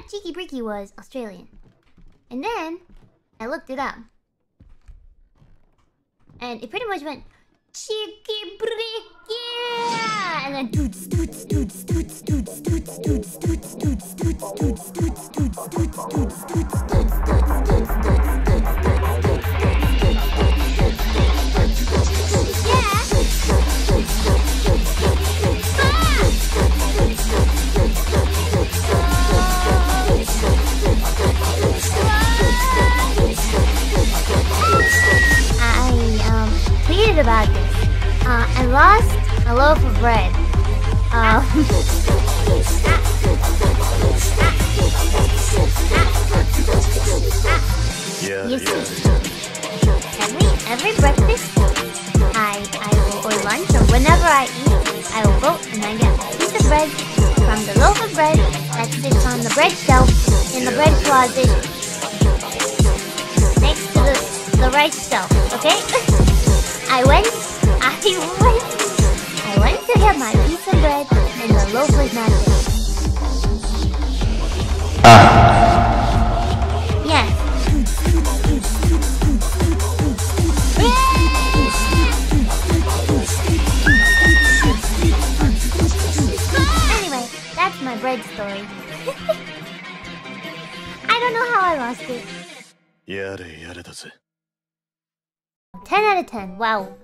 thought Cheeky Breeky was Australian. And then I looked it up. And it pretty much went Cheeky Breeky, and then doots doots doots doots doots doots doots doots doots doots doots doots doots doots doots tweeted about this. I lost a loaf of bread. You see, every breakfast, I will, or lunch, or whenever I eat, I will go and I get a piece of bread from the loaf of bread that sits on the bread shelf in the bread closet next to the rice shelf. Okay. I went to get my piece of bread and the loaf was not there. Yes. Anyway, that's my bread story. I don't know how I lost it. 10 out of 10, wow.